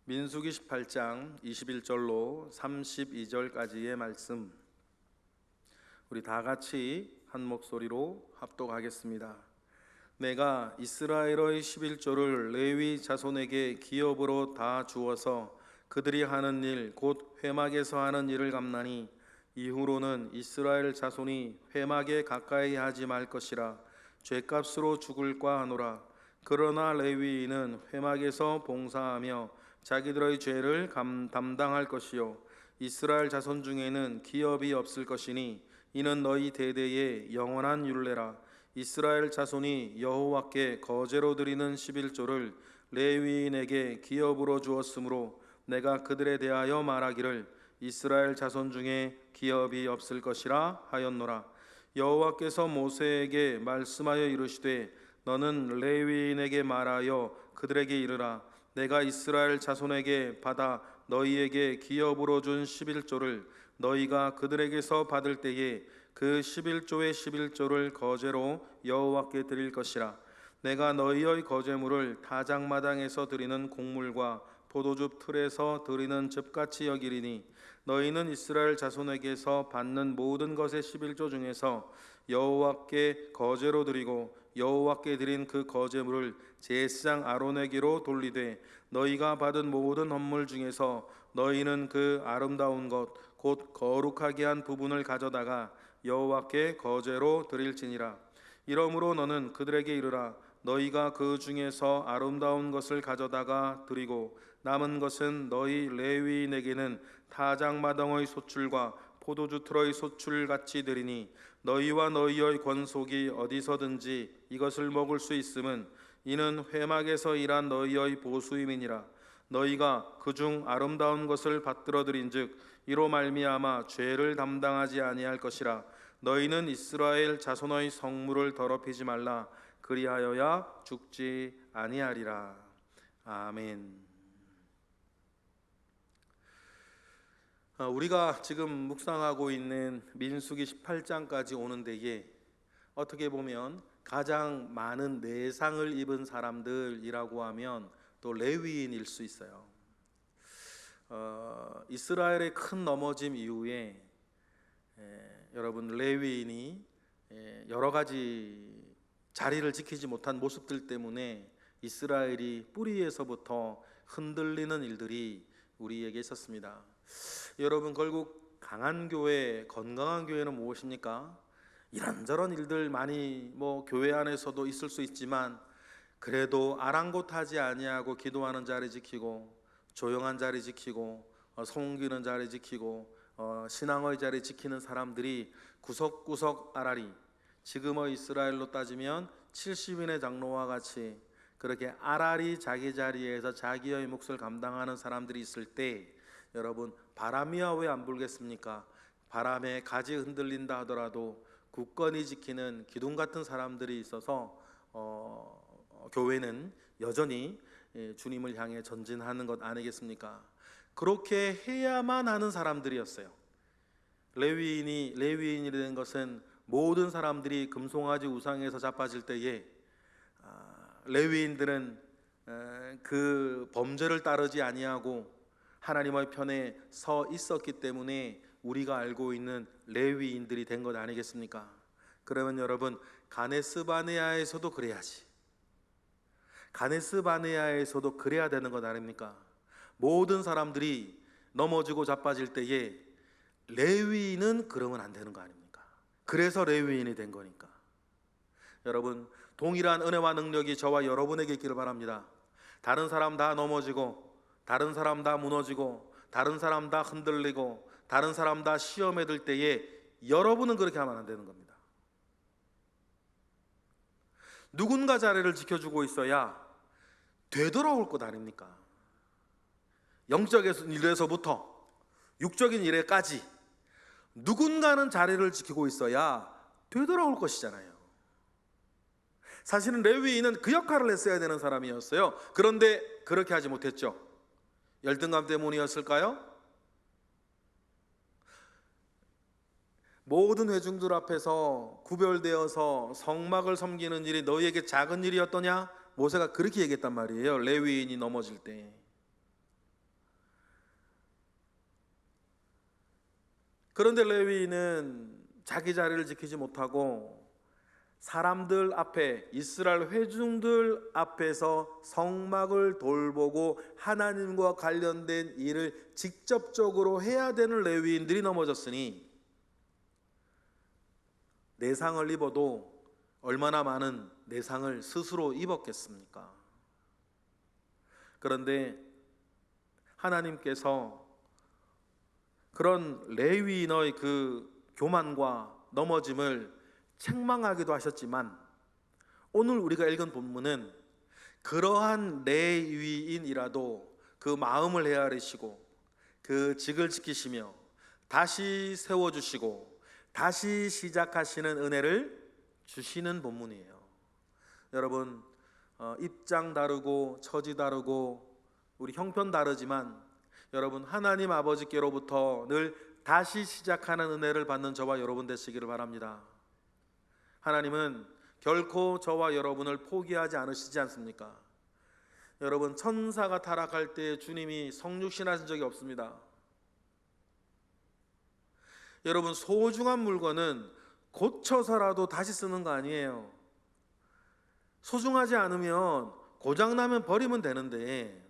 민수기 18장 21절로 32절까지의 말씀, 우리 다 같이 한 목소리로 합독하겠습니다. 내가 이스라엘의 11조를 레위 자손에게 기업으로 다 주어서 그들이 하는 일 곧 회막에서 하는 일을 갚나니 이후로는 이스라엘 자손이 회막에 가까이 하지 말 것이라. 죄값으로 죽을까 하노라. 그러나 레위인은 회막에서 봉사하며 자기들의 죄를 담당할 것이요 이스라엘 자손 중에는 기업이 없을 것이니 이는 너희 대대의 영원한 율례라. 이스라엘 자손이 여호와께 거제로 드리는 11조를 레위인에게 기업으로 주었으므로 내가 그들에 대하여 말하기를 이스라엘 자손 중에 기업이 없을 것이라 하였노라. 여호와께서 모세에게 말씀하여 이르시되 너는 레위인에게 말하여 그들에게 이르라. 내가 이스라엘 자손에게 받아 너희에게 기업으로 준 11조를 너희가 그들에게서 받을 때에 그 11조의 11조를 거제로 여호와께 드릴 것이라. 내가 너희의 거제물을 타작마당에서 드리는 곡물과 포도즙 틀에서 드리는 즙같이 여기리니 너희는 이스라엘 자손에게서 받는 모든 것의 11조 중에서 여호와께 거제로 드리고 여호와께 드린 그 거제물을 제사장 아론에게로 돌리되 너희가 받은 모든 헌물 중에서 너희는 그 아름다운 것 곧 거룩하게 한 부분을 가져다가 여호와께 거제로 드릴지니라. 이러므로 너는 그들에게 이르라. 너희가 그 중에서 아름다운 것을 가져다가 드리고 남은 것은 너희 레위인에게는 타작마당의 소출과 포도주 틀의 소출같이 드리니 너희와 너희의 권속이 어디서든지 이것을 먹을 수 있음은 이는 회막에서 일한 너희의 보수임이니라. 너희가 그중 아름다운 것을 받들어 드린즉 이로 말미암아 죄를 담당하지 아니할 것이라. 너희는 이스라엘 자손의 성물을 더럽히지 말라. 그리하여야 죽지 아니하리라. 아멘. 우리가 지금 묵상하고 있는 민수기 18장까지 오는 데에 어떻게 보면 가장 많은 내상을 입은 사람들이라고 하면 또 레위인일 수 있어요. 이스라엘의 큰 넘어짐 이후에 여러분 레위인이 여러 가지 자리를 지키지 못한 모습들 때문에 이스라엘이 뿌리에서부터 흔들리는 일들이 우리에게 있었습니다. 여러분, 결국 강한 교회, 건강한 교회는 무엇입니까? 이런저런 일들 많이 교회 안에서도 있을 수 있지만 그래도 아랑곳하지 아니하고 기도하는 자리 지키고 조용한 자리 지키고 섬기는 자리 지키고 신앙의 자리 지키는 사람들이 구석구석 아라리, 지금의 이스라엘로 따지면 70인의 장로와 같이 그렇게 아라리 자기 자리에서 자기의 몫을 감당하는 사람들이 있을 때 여러분, 바람이야 왜 안 불겠습니까? 바람에 가지 흔들린다 하더라도 굳건히 지키는 기둥 같은 사람들이 있어서 교회는 여전히 주님을 향해 전진하는 것 아니겠습니까? 그렇게 해야만 하는 사람들이었어요. 레위인이 된 것은 모든 사람들이 금송아지 우상에서 자빠질 때에 레위인들은 그 범죄를 따르지 아니하고 하나님의 편에 서 있었기 때문에 우리가 알고 있는 레위인들이 된 것 아니겠습니까? 그러면 여러분, 가데스 바네아에서도 그래야지. 가데스 바네아에서도 그래야 되는 것 아닙니까? 모든 사람들이 넘어지고 자빠질 때에 레위인은 그러면 안 되는 거 아닙니까? 그래서 레위인이 된 거니까. 여러분, 동일한 은혜와 능력이 저와 여러분에게 있기를 바랍니다. 다른 사람 다 넘어지고 다른 사람 다 무너지고 다른 사람 다 흔들리고 다른 사람 다 시험에 들 때에 여러분은 그렇게 하면 안 되는 겁니다. 누군가 자리를 지켜주고 있어야 되돌아올 것 아닙니까? 영적인 일에서부터 육적인 일에까지 누군가는 자리를 지키고 있어야 되돌아올 것이잖아요. 사실은 레위인은 그 역할을 했어야 되는 사람이었어요. 그런데 그렇게 하지 못했죠. 열등감 때문이었을까요? 모든 회중들 앞에서 구별되어서 성막을 섬기는 일이 너희에게 작은 일이었더냐? 모세가 그렇게 얘기했단 말이에요. 레위인이 넘어질 때. 그런데 레위인은 자기 자리를 지키지 못하고 사람들 앞에, 이스라엘 회중들 앞에서 성막을 돌보고 하나님과 관련된 일을 직접적으로 해야 되는 레위인들이 넘어졌으니 내상을 입어도 얼마나 많은 내상을 스스로 입었겠습니까? 그런데 하나님께서 그런 레위인의 그 교만과 넘어짐을 책망하기도 하셨지만, 오늘 우리가 읽은 본문은 그러한 레위인이라도 그 마음을 헤아리시고 그 직을 지키시며 다시 세워주시고 다시 시작하시는 은혜를 주시는 본문이에요. 여러분, 입장 다르고 처지 다르고 우리 형편 다르지만 여러분, 하나님 아버지께로부터 늘 다시 시작하는 은혜를 받는 저와 여러분 되시기를 바랍니다. 하나님은 결코 저와 여러분을 포기하지 않으시지 않습니까? 여러분, 천사가 타락할 때 주님이 성육신하신 적이 없습니다. 여러분, 소중한 물건은 고쳐서라도 다시 쓰는 거 아니에요. 소중하지 않으면 고장나면 버리면 되는데,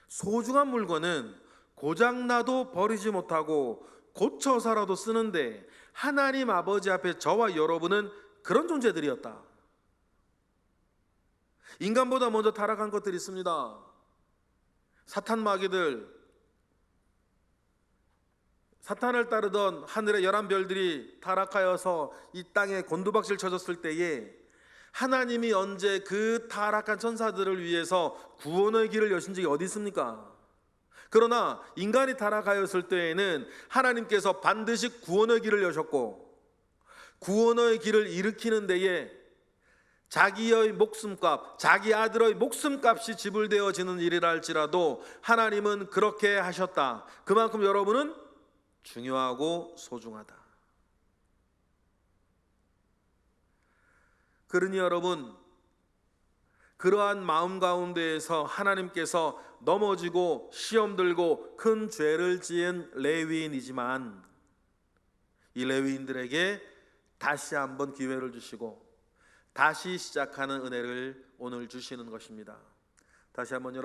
소중한 물건은 고장나도 버리지 못하고 고쳐서라도 쓰는데, 하나님 아버지 앞에 저와 여러분은 그런 존재들이었다. 인간보다 먼저 타락한 것들이 있습니다. 사탄 마귀들, 사탄을 따르던 하늘의 11별들이 타락하여서 이 땅에 곤두박질 쳐졌을 때에 하나님이 언제 그 타락한 천사들을 위해서 구원의 길을 여신 적이 어디 있습니까? 그러나 인간이 타락하였을 때에는 하나님께서 반드시 구원의 길을 여셨고, 구원의 길을 일으키는 데에 자기의 목숨값, 자기 아들의 목숨값이 지불되어지는 일이라 할지라도 하나님은 그렇게 하셨다. 그만큼 여러분은 중요하고 소중하다. 그러니 여러분, 그러한 마음 가운데에서 하나님께서 넘어지고 시험 들고 큰 죄를 지은 레위인이지만, 이 레위인들에게 다시 한번 기회를 주시고 다시 시작하는 은혜를 오늘 주시는 것입니다. 다시 한번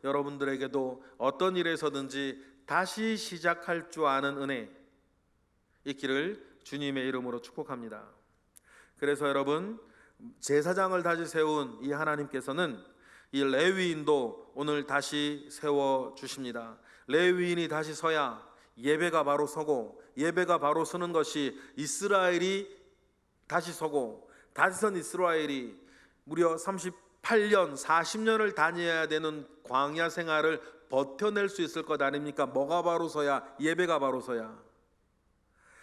여러분들에게도 어떤 일에서든지 다시 시작할 줄 아는 은혜 있기를 주님의 이름으로 축복합니다. 그래서 여러분, 제사장을 다시 세운 이 하나님께서는 이 레위인도 오늘 다시 세워 주십니다. 레위인이 다시 서야 예배가 바로 서고, 예배가 바로 서는 것이 이스라엘이 다시 서고, 다시 선 이스라엘이 무려 38년 40년을 다녀야 되는 광야 생활을 버텨낼 수 있을 것 아닙니까? 뭐가 바로 서야? 예배가 바로 서야.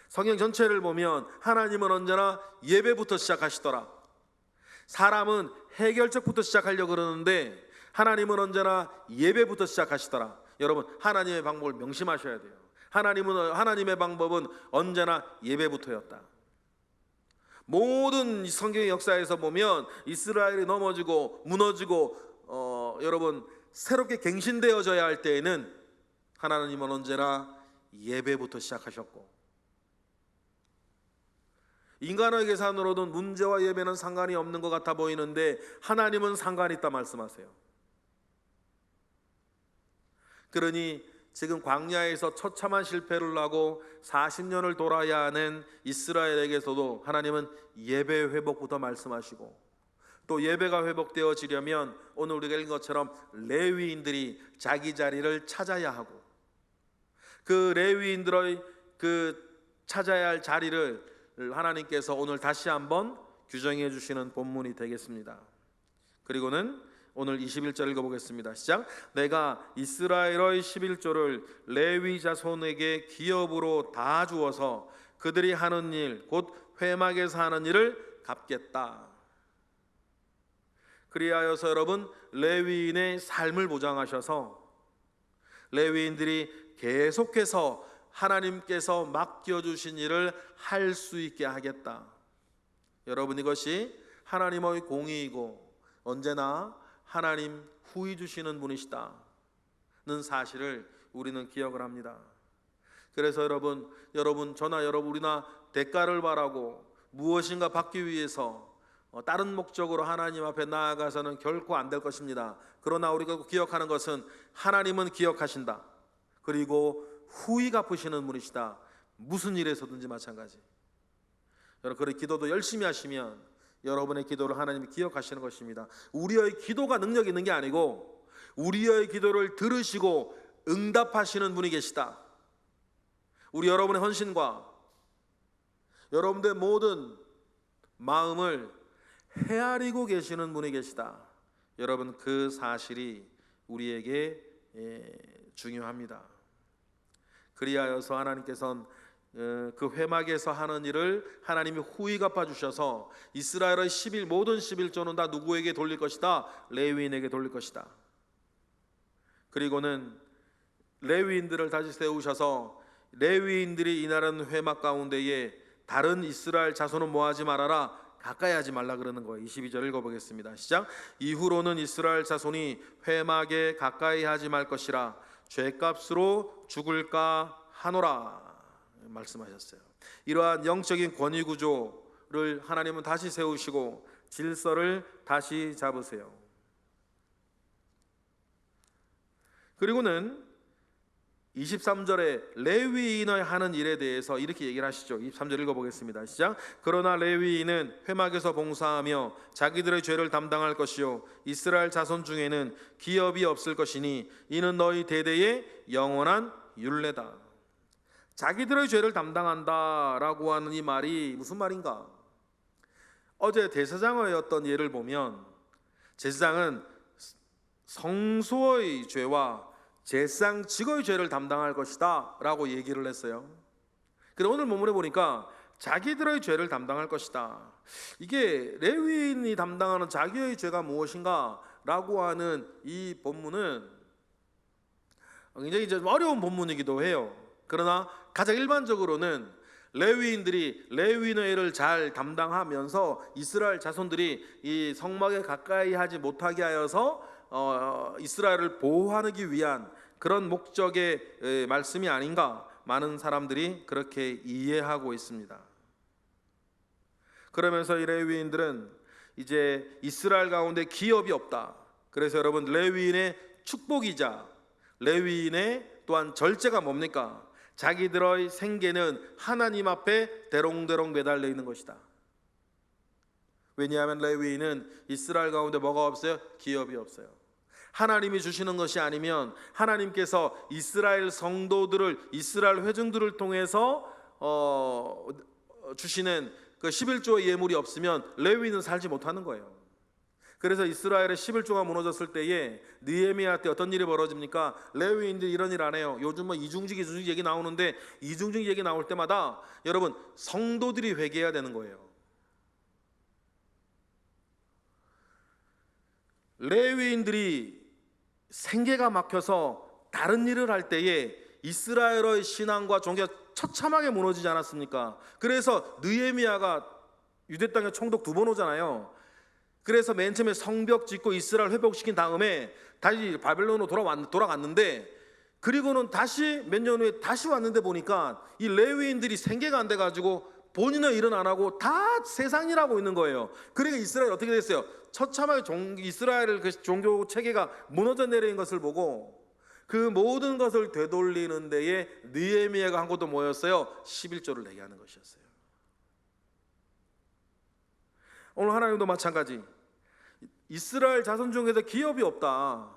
성경 전체를 보면 하나님은 언제나 예배부터 시작하시더라. 사람은 해결책부터 시작하려고 그러는데 하나님은 언제나 예배부터 시작하시더라. 여러분, 하나님의 방법을 명심하셔야 돼요. 하나님의 방법은 언제나 예배부터였다. 모든 성경의 역사에서 보면 이스라엘이 넘어지고 무너지고 여러분, 새롭게 갱신되어져야 할 때에는 하나님은 언제나 예배부터 시작하셨고, 인간의 계산으로는 문제와 예배는 상관이 없는 것 같아 보이는데 하나님은 상관이 있다 말씀하세요. 그러니 지금 광야에서 처참한 실패를 하고 40년을 돌아야 하는 이스라엘에게서도 하나님은 예배 회복부터 말씀하시고, 또 예배가 회복되어지려면 오늘 우리가 읽은 것처럼 레위인들이 자기 자리를 찾아야 하고, 그 레위인들의 그 찾아야 할 자리를 하나님께서 오늘 다시 한번 규정해 주시는 본문이 되겠습니다. 그리고는 오늘 21절 읽어보겠습니다. 시작. 내가 이스라엘의 11조를 레위 자손에게 기업으로 다 주어서 그들이 하는 일, 곧 회막에서 하는 일을 갚겠다. 그리하여서 여러분, 레위인의 삶을 보장하셔서 레위인들이 계속해서 하나님께서 맡겨주신 일을 할 수 있게 하겠다. 여러분, 이것이 하나님의 공의이고 언제나 하나님 후히 주시는 분이시다는 사실을 우리는 기억을 합니다. 그래서 저나 여러분 우리나 대가를 바라고 무엇인가 받기 위해서 다른 목적으로 하나님 앞에 나아가서는 결코 안 될 것입니다. 그러나 우리가 기억하는 것은 하나님은 기억하신다. 그리고 후히 갚으시는 분이시다. 무슨 일에서든지 마찬가지. 여러분, 그런 기도도 열심히 하시면 여러분의 기도를 하나님이 기억하시는 것입니다. 우리의 기도가 능력 있는 게 아니고 우리의 기도를 들으시고 응답하시는 분이 계시다. 우리 여러분의 헌신과 여러분들의 모든 마음을 헤아리고 계시는 분이 계시다. 여러분, 그 사실이 우리에게 중요합니다. 그리하여서 하나님께서는 그 회막에서 하는 일을 하나님이 후히 갚아주셔서 이스라엘의 모든 11조는 다 누구에게 돌릴 것이다? 레위인에게 돌릴 것이다. 그리고는 레위인들을 다시 세우셔서 레위인들이 인하는 회막 가운데에 다른 이스라엘 자손은 뭐하지 말아라? 가까이 하지 말라 그러는 거예요. 22절 읽어보겠습니다. 시작. 이후로는 이스라엘 자손이 회막에 가까이 하지 말 것이라 죄값으로 죽을까 하노라 말씀하셨어요. 이러한 영적인 권위 구조를 하나님은 다시 세우시고 질서를 다시 잡으세요. 그리고는 23절에 레위인의 하는 일에 대해서 이렇게 얘기를 하시죠. 23절 읽어보겠습니다. 시작. 그러나 레위인은 회막에서 봉사하며 자기들의 죄를 담당할 것이요 이스라엘 자손 중에는 기업이 없을 것이니 이는 너희 대대의 영원한 율례다. 자기들의 죄를 담당한다라고 하는 이 말이 무슨 말인가? 어제 대제사장의 어떤 예를 보면 제사장은 성소의 죄와 제사장직의 죄를 담당할 것이다 라고 얘기를 했어요. 그런데 오늘 본문에 보니까 자기들의 죄를 담당할 것이다. 이게 레위인이 담당하는 자기의 죄가 무엇인가 라고 하는 이 본문은 굉장히 좀 어려운 본문이기도 해요. 그러나 가장 일반적으로는 레위인들이 레위인의 일을 잘 담당하면서 이스라엘 자손들이 이 성막에 가까이 하지 못하게 하여서 이스라엘을 보호하기 위한 그런 목적의 말씀이 아닌가 많은 사람들이 그렇게 이해하고 있습니다. 그러면서 이 레위인들은 이제 이스라엘 가운데 기업이 없다. 그래서 여러분 레위인의 축복이자 레위인의 또한 절제가 뭡니까? 자기들의 생계는 하나님 앞에 대롱대롱 매달려 있는 것이다. 왜냐하면 레위인은 이스라엘 가운데 뭐가 없어요? 기업이 없어요. 하나님이 주시는 것이 아니면 하나님께서 이스라엘 성도들을 이스라엘 회중들을 통해서 주시는 그 11조의 예물이 없으면 레위인은 살지 못하는 거예요. 그래서 이스라엘의 11조가 무너졌을 때에 느헤미야 때 어떤 일이 벌어집니까? 레위인들이 이런 일 안 해요. 요즘 이중직 얘기 나오는데 이중직 얘기 나올 때마다 여러분 성도들이 회개해야 되는 거예요. 레위인들이 생계가 막혀서 다른 일을 할 때에 이스라엘의 신앙과 종교가 처참하게 무너지지 않았습니까? 그래서 느헤미야가 유대 땅에 총독 2번 오잖아요. 그래서 맨 처음에 성벽 짓고 이스라엘 회복시킨 다음에 다시 바벨론으로 돌아갔는데 그리고는 다시 몇 년 후에 다시 왔는데 보니까 이 레위인들이 생계가 안 돼가지고 본인의 일은 안 하고 다 세상 일하고 있는 거예요. 그러니까 이스라엘 어떻게 됐어요? 처참하게 이스라엘 그 종교 체계가 무너져 내린 것을 보고 그 모든 것을 되돌리는 데에 느헤미야가 한 것도 뭐였어요? 11조를 내게 하는 것이었어요. 오늘 하나님도 마찬가지. 이스라엘 자손 중에서 기업이 없다.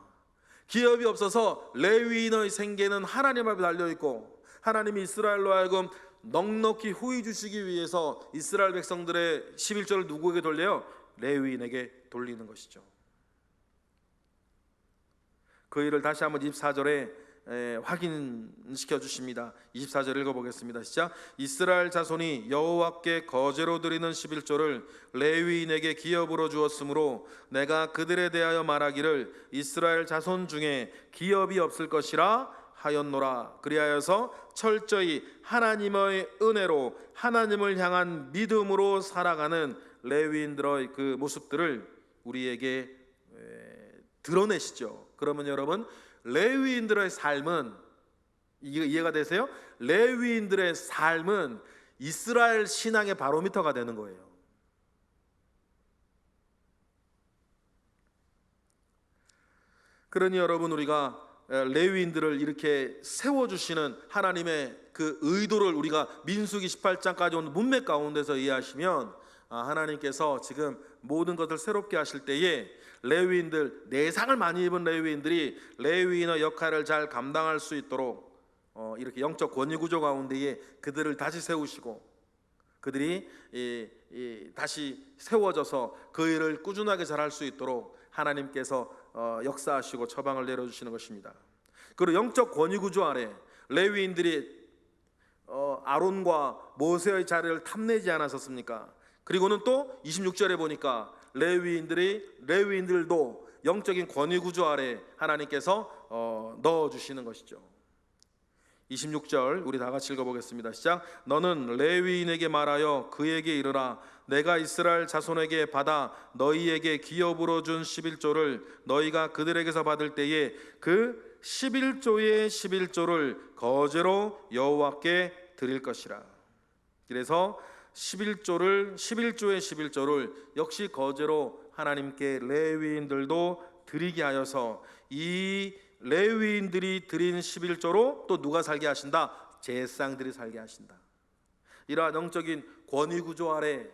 기업이 없어서 레위인의 생계는 하나님 앞에 달려있고 하나님이 이스라엘로 하여금 넉넉히 후히 주시기 위해서 이스라엘 백성들의 11조를 누구에게 돌려요? 레위인에게 돌리는 것이죠. 그 일을 다시 한번 24절에 확인시켜 주십니다. 24절 읽어보겠습니다. 시작. 이스라엘 자손이 여호와께 거제로 드리는 11조를 레위인에게 기업으로 주었으므로 내가 그들에 대하여 말하기를 이스라엘 자손 중에 기업이 없을 것이라 하였노라. 그리하여서 철저히 하나님의 은혜로 하나님을 향한 믿음으로 살아가는 레위인들의 그 모습들을 우리에게 드러내시죠. 그러면 여러분 레위인들의 삶은 이게 이해가 되세요? 레위인들의 삶은 이스라엘 신앙의 바로미터가 되는 거예요. 그러니 여러분, 우리가 레위인들을 이렇게 세워주시는 하나님의 그 의도를 우리가 민수기 18장까지 온 문맥 가운데서 이해하시면 하나님께서 지금 모든 것을 새롭게 하실 때에 레위인들, 내상을 많이 입은 레위인들이 레위인의 역할을 잘 감당할 수 있도록 이렇게 영적 권위 구조 가운데에 그들을 다시 세우시고 그들이 다시 세워져서 그 일을 꾸준하게 잘할 수 있도록 하나님께서 역사하시고 처방을 내려주시는 것입니다. 그리고 영적 권위 구조 아래 레위인들이 아론과 모세의 자리를 탐내지 않았었습니까? 그리고는 또 26절에 보니까 레위인들도 영적인 권위 구조 아래 하나님께서 넣어주시는 것이죠. 26절 우리 다 같이 읽어보겠습니다. 시작. 너는 레위인에게 말하여 그에게 이르라. 내가 이스라엘 자손에게 받아 너희에게 기업으로 준 11조를 너희가 그들에게서 받을 때에 그 11조의 11조를 거제로 여호와께 드릴 것이라. 그래서 11조의 11조를 역시 거제로 하나님께 레위인들도 드리게 하여서 이 레위인들이 드린 11조로 또 누가 살게 하신다? 제사장들이 살게 하신다. 이러한 영적인 권위 구조 아래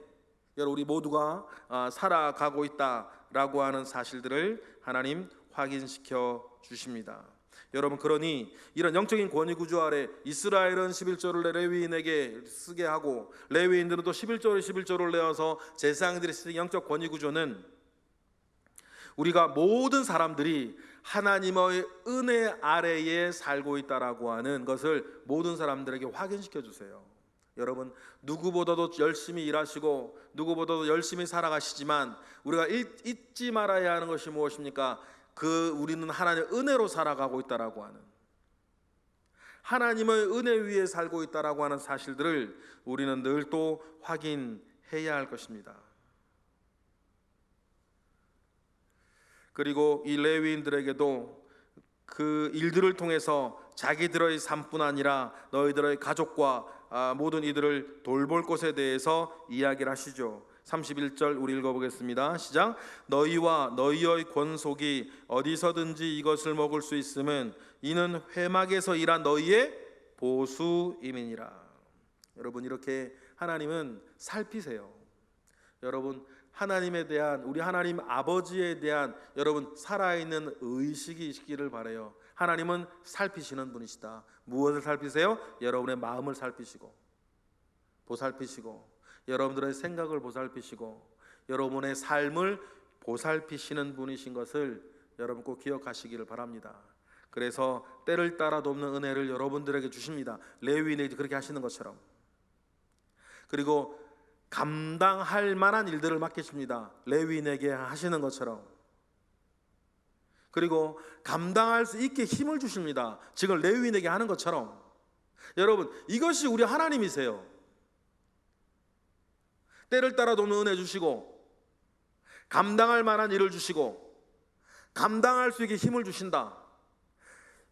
여러분 우리 모두가 살아가고 있다라고 하는 사실들을 하나님 확인시켜 주십니다. 여러분, 그러니 이런 영적인 권위 구조 아래 이스라엘은 11조를 레위인에게 쓰게 하고 레위인들은 또 11조를 내어서 제사장들이 쓰는 영적 권위 구조는 우리가 모든 사람들이 하나님의 은혜 아래에 살고 있다라고 하는 것을 모든 사람들에게 확인시켜 주세요. 여러분, 누구보다도 열심히 일하시고 누구보다도 열심히 살아가시지만 우리가 잊지 말아야 하는 것이 무엇입니까? 우리는 하나님의 은혜로 살아가고 있다라고 하는, 하나님의 은혜 위에 살고 있다라고 하는 사실들을 우리는 늘 또 확인해야 할 것입니다. 그리고 이 레위인들에게도 그 일들을 통해서 자기들의 삶뿐 아니라 너희들의 가족과 모든 이들을 돌볼 것에 대해서 이야기를 하시죠. 31절 우리 읽어보겠습니다. 시작. 너희와 너희의 권속이 어디서든지 이것을 먹을 수 있음은 이는 회막에서 일한 너희의 보수임이니라. 여러분, 이렇게 하나님은 살피세요. 여러분, 하나님에 대한, 우리 하나님 아버지에 대한 여러분 살아있는 의식이 있기를 바라요. 하나님은 살피시는 분이시다. 무엇을 살피세요? 여러분의 마음을 살피시고 보살피시고 여러분들의 생각을 보살피시고 여러분의 삶을 보살피시는 분이신 것을 여러분 꼭 기억하시기를 바랍니다. 그래서 때를 따라 돕는 은혜를 여러분들에게 주십니다. 레위인에게 그렇게 하시는 것처럼. 그리고 감당할 만한 일들을 맡기십니다. 레위인에게 하시는 것처럼. 그리고 감당할 수 있게 힘을 주십니다. 지금 레위인에게 하는 것처럼. 여러분, 이것이 우리 하나님이세요. 때를 따라 돕는 은혜 주시고 감당할 만한 일을 주시고 감당할 수 있게 힘을 주신다.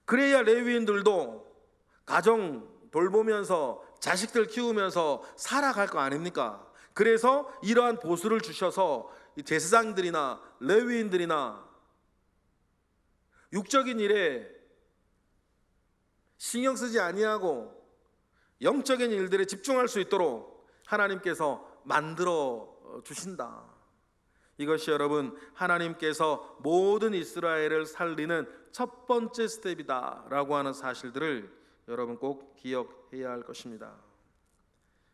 그래야 레위인들도 가정 돌보면서 자식들 키우면서 살아갈 거 아닙니까? 그래서 이러한 보수를 주셔서 제사장들이나 레위인들이나 육적인 일에 신경 쓰지 아니하고 영적인 일들에 집중할 수 있도록 하나님께서 만들어 주신다. 이것이 여러분 하나님께서 모든 이스라엘을 살리는 첫 번째 스텝이다 라고 하는 사실들을 여러분 꼭 기억해야 할 것입니다.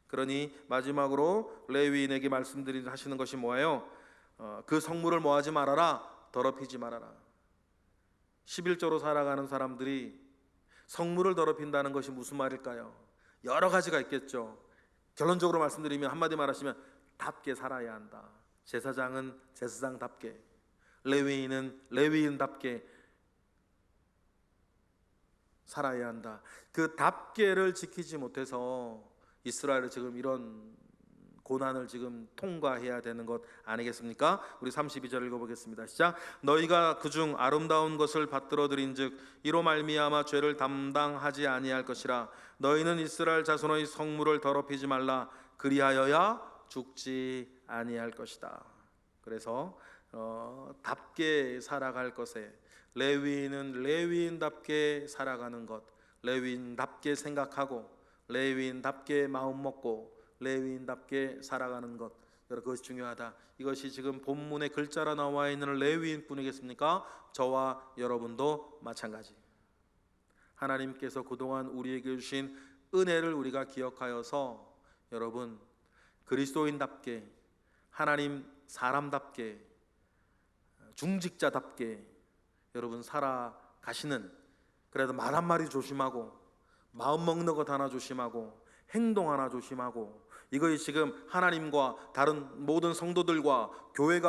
그러니 마지막으로 레위인에게 하시는 것이 뭐예요? 그 성물을 뭐하지 말아라? 더럽히지 말아라. 11조로 살아가는 사람들이 성물을 더럽힌다는 것이 무슨 말일까요? 여러 가지가 있겠죠. 결론적으로 말씀드리면 한마디 말하시면 답게 살아야 한다. 제사장은 제사장답게, 레위인은 레위인답게 살아야 한다. 그 답게를 지키지 못해서 이스라엘은 지금 이런 고난을 지금 통과해야 되는 것 아니겠습니까? 우리 32절 읽어보겠습니다. 시작. 너희가 그중 아름다운 것을 받들어 드린즉 이로 말미암아 죄를 담당하지 아니할 것이라. 너희는 이스라엘 자손의 성물을 더럽히지 말라. 그리하여야 죽지 아니할 것이다. 그래서 답게 살아갈 것에, 레위인은 레위인답게 살아가는 것, 레위인답게 생각하고 레위인답게 마음 먹고 레위인답게 살아가는 것, 그것이 중요하다. 이것이 지금 본문의 글자로 나와 있는 레위인 뿐이겠습니까? 저와 여러분도 마찬가지. 하나님께서 그동안 우리에게 주신 은혜를 우리가 기억하여서 여러분 그리스도인답게, 하나님 사람답게, 중직자답게 여러분 살아가시는, 그래도 말 한마디 조심하고 마음 먹는 것 하나 조심하고 행동 하나 조심하고, 이것이 지금 하나님과 다른 모든 성도들과 교회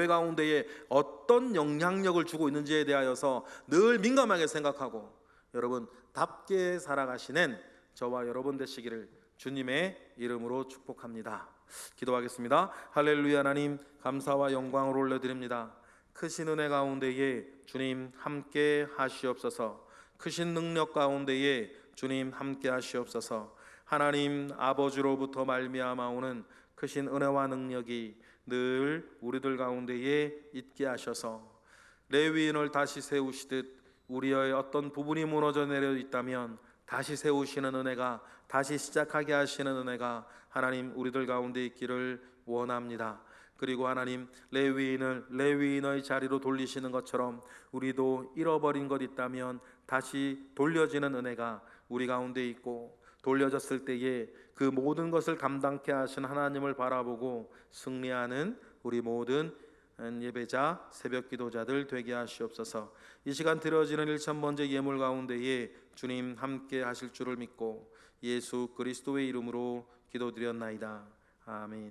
가운데에 어떤 영향력을 주고 있는지에 대하여서 늘 민감하게 생각하고 여러분 답게 살아가시는 저와 여러분 되시기를 주님의 이름으로 축복합니다. 기도하겠습니다. 할렐루야. 하나님 감사와 영광을 올려드립니다. 크신 은혜 가운데에 주님 함께 하시옵소서. 크신 능력 가운데에 주님 함께 하시옵소서. 하나님 아버지로부터 말미암아 오는 크신 은혜와 능력이 늘 우리들 가운데에 있게 하셔서 레위인을 다시 세우시듯 우리의 어떤 부분이 무너져 내려 있다면 다시 세우시는 은혜가, 다시 시작하게 하시는 은혜가 하나님 우리들 가운데 있기를 원합니다. 그리고 하나님 레위인을 레위인의 자리로 돌리시는 것처럼 우리도 잃어버린 것 있다면 다시 돌려지는 은혜가 우리 가운데 있고, 돌려졌을 때에 그 모든 것을 감당케 하신 하나님을 바라보고 승리하는 우리 모든 예배자, 새벽 기도자들 되게 하시옵소서. 이 시간 드려지는 1,000번째 예물 가운데에 주님 함께 하실 줄을 믿고 예수 그리스도의 이름으로 기도드렸나이다. 아멘.